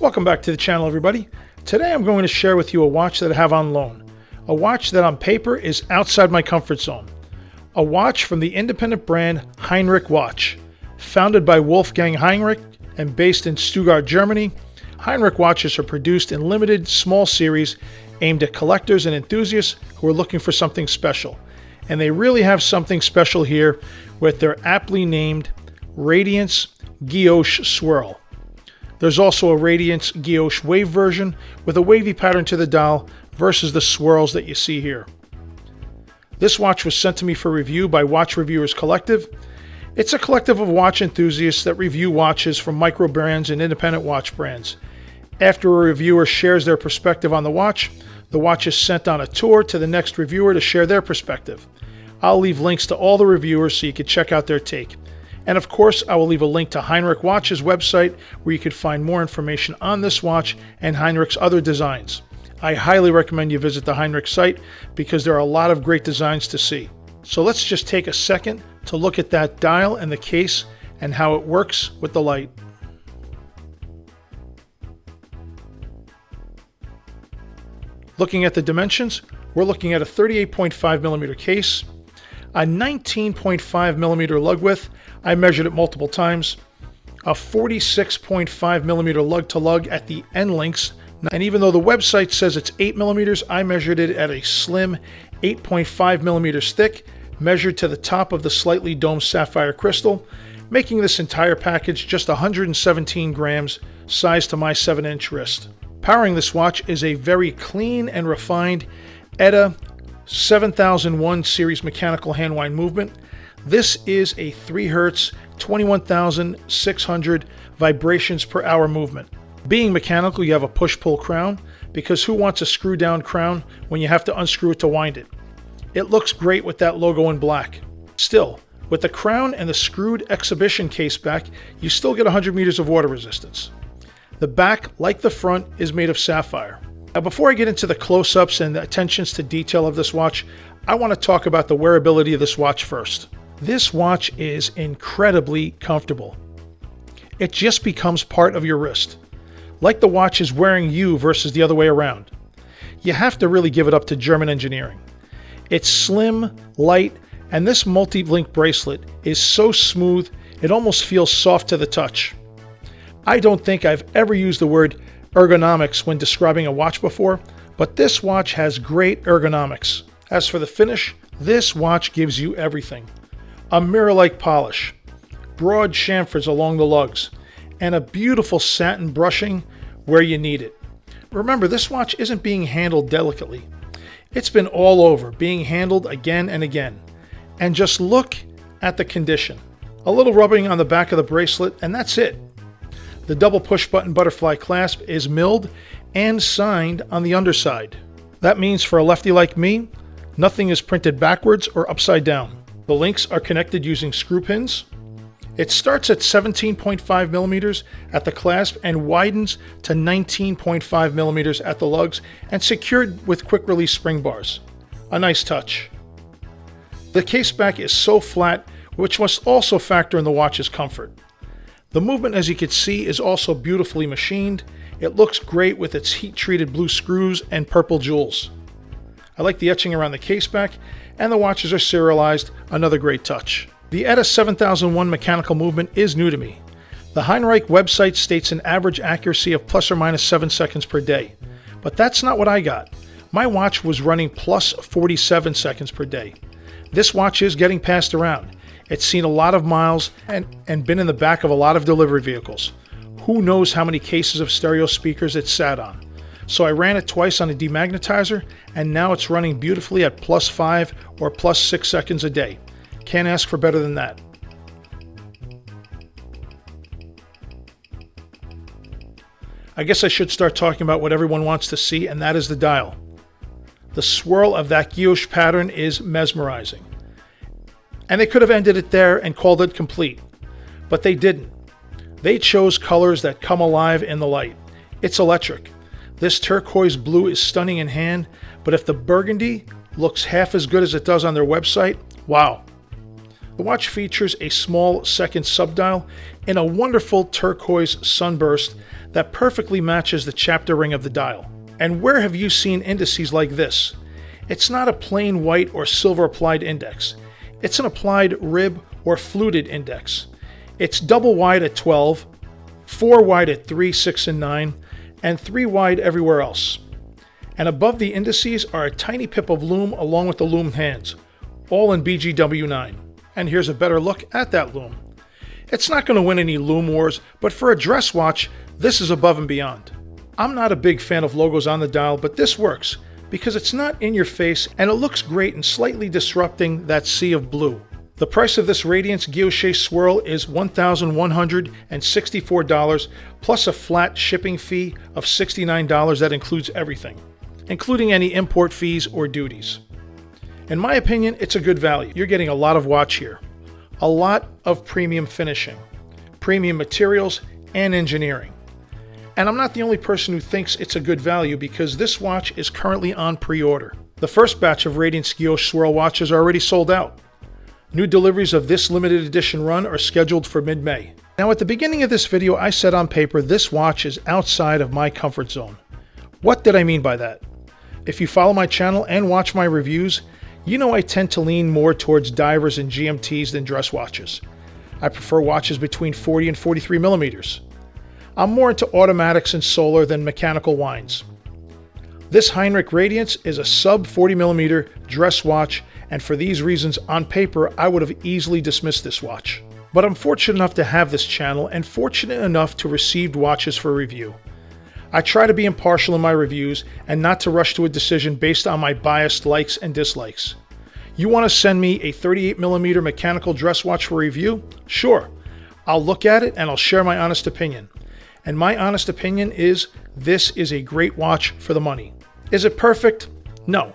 Welcome back to the channel, everybody. Today I'm going to share with you a watch that I have on loan. A watch that on paper is outside my comfort zone. A watch from the independent brand Heinrich Watch. Founded by Wolfgang Heinrich and based in Stuttgart, Germany, Heinrich watches are produced in limited, small series aimed at collectors and enthusiasts who are looking for something special. And they really have something special here with their aptly named Radiance Guilloche Swirl. There's also a Radiance Guilloche wave version with a wavy pattern to the dial versus the swirls that you see here. This watch was sent to me for review by Watch Reviewers Collective. It's a collective of watch enthusiasts that review watches from micro brands and independent watch brands. After a reviewer shares their perspective on the watch is sent on a tour to the next reviewer to share their perspective. I'll leave links to all the reviewers so you can check out their take. And of course, I will leave a link to Heinrich Watch's website where you can find more information on this watch and Heinrich's other designs. I highly recommend you visit the Heinrich site because there are a lot of great designs to see. So let's just take a second to look at that dial and the case and how it works with the light. Looking at the dimensions, we're looking at a 38.5mm case, a 19.5mm lug width. I measured it multiple times. A 46.5mm lug to lug at the end links. And even though the website says it's 8mm, I measured it at a slim 8.5mm thick, measured to the top of the slightly domed sapphire crystal, making this entire package just 117 grams, size to my 7-inch wrist. Powering this watch is a very clean and refined ETA 7001 series mechanical hand wind movement. This is a 3 Hz, 21,600 vibrations per hour movement. Being mechanical, you have a push-pull crown, because who wants a screw-down crown when you have to unscrew it to wind it? It looks great with that logo in black. Still, with the crown and the screwed exhibition case back, you still get 100 meters of water resistance. The back, like the front, is made of sapphire. Now, before I get into the close-ups and the attentions to detail of this watch, I want to talk about the wearability of this watch first. This watch is incredibly comfortable. It just becomes part of your wrist, like the watch is wearing you versus the other way around. You have to really give it up to German engineering. It's slim, light, and this multi-link bracelet is so smooth it almost feels soft to the touch. I don't think I've ever used the word ergonomics when describing a watch before, but this watch has great ergonomics. As for the finish, this watch gives you everything. A mirror-like polish, broad chamfers along the lugs, and a beautiful satin brushing where you need it. Remember, this watch isn't being handled delicately. It's been all over, being handled again and again. And just look at the condition. A little rubbing on the back of the bracelet, and that's it. The double push-button butterfly clasp is milled and signed on the underside. That means for a lefty like me, nothing is printed backwards or upside down. The links are connected using screw pins. It starts at 17.5mm at the clasp and widens to 19.5mm at the lugs and secured with quick release spring bars. A nice touch. The case back is so flat, which must also factor in the watch's comfort. The movement, as you can see, is also beautifully machined. It looks great with its heat-treated blue screws and purple jewels. I like the etching around the case back, and the watches are serialized, another great touch. The ETA 7001 mechanical movement is new to me. The Heinrich website states an average accuracy of plus or minus 7 seconds per day, but that's not what I got. My watch was running plus 47 seconds per day. This watch is getting passed around. It's seen a lot of miles and been in the back of a lot of delivery vehicles. Who knows how many cases of stereo speakers it sat on. So I ran it twice on a demagnetizer, and now it's running beautifully at plus 5 or plus 6 seconds a day. Can't ask for better than that. I guess I should start talking about what everyone wants to see, and that is the dial. The swirl of that guilloche pattern is mesmerizing. And they could have ended it there and called it complete, but they didn't. They chose colors that come alive in the light. It's electric. This turquoise blue is stunning in hand, but if the burgundy looks half as good as it does on their website, wow. The watch features a small second subdial in a wonderful turquoise sunburst that perfectly matches the chapter ring of the dial. And where have you seen indices like this? It's not a plain white or silver applied index. It's an applied rib or fluted index. It's double wide at 12, 4 wide at 3, 6, and 9, and 3 wide everywhere else. And above the indices are a tiny pip of lume along with the lume hands, all in BGW9. And here's a better look at that lume. It's not going to win any lume wars, but for a dress watch, this is above and beyond. I'm not a big fan of logos on the dial, but this works because it's not in your face and it looks great in slightly disrupting that sea of blue. The price of this Radiance Guilloche Swirl is $1,164 plus a flat shipping fee of $69 that includes everything, including any import fees or duties. In my opinion, it's a good value. You're getting a lot of watch here, a lot of premium finishing, premium materials, and engineering. And I'm not the only person who thinks it's a good value because this watch is currently on pre-order. The first batch of Radiance Guilloche Swirl watches are already sold out. New deliveries of this limited edition run are scheduled for mid-May. Now at the beginning of this video, I said on paper this watch is outside of my comfort zone. What did I mean by that? If you follow my channel and watch my reviews, you know I tend to lean more towards divers and GMTs than dress watches. I prefer watches between 40 and 43 millimeters. I'm more into automatics and solar than mechanical winds. This Heinrich Radiance is a sub 40 millimeter dress watch, and for these reasons on paper I would have easily dismissed this watch. But I'm fortunate enough to have this channel and fortunate enough to receive watches for review. I try to be impartial in my reviews and not to rush to a decision based on my biased likes and dislikes. You want to send me a 38mm mechanical dress watch for review? Sure. I'll look at it and I'll share my honest opinion. And my honest opinion is this is a great watch for the money. Is it perfect? No.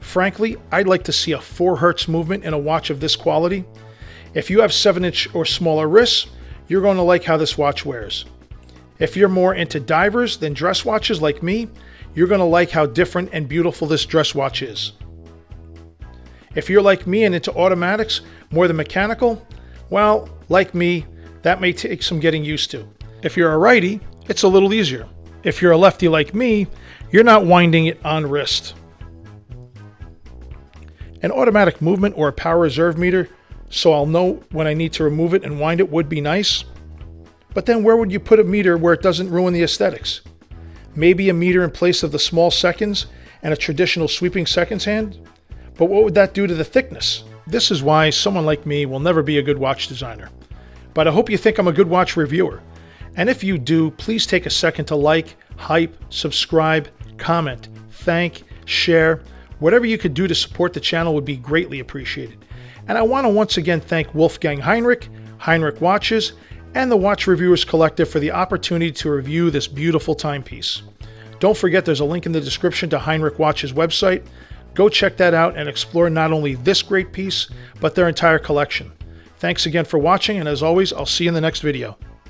Frankly, I'd like to see a 4 Hz movement in a watch of this quality. If you have 7-inch or smaller wrists, you're going to like how this watch wears. If you're more into divers than dress watches like me, you're going to like how different and beautiful this dress watch is. If you're like me and into automatics more than mechanical, well, like me, that may take some getting used to. If you're a righty, it's a little easier. If you're a lefty like me, you're not winding it on wrist. An automatic movement or a power reserve meter, so I'll know when I need to remove it and wind it, would be nice. But then where would you put a meter where it doesn't ruin the aesthetics? Maybe a meter in place of the small seconds and a traditional sweeping seconds hand? But what would that do to the thickness? This is why someone like me will never be a good watch designer. But I hope you think I'm a good watch reviewer. And if you do, please take a second to like, hype, subscribe, comment, thank, share. Whatever you could do to support the channel would be greatly appreciated. And I want to once again thank Wolfgang Heinrich, Heinrich Watches, and the Watch Reviewers Collective for the opportunity to review this beautiful timepiece. Don't forget there's a link in the description to Heinrich Watches' website. Go check that out and explore not only this great piece, but their entire collection. Thanks again for watching, and as always, I'll see you in the next video.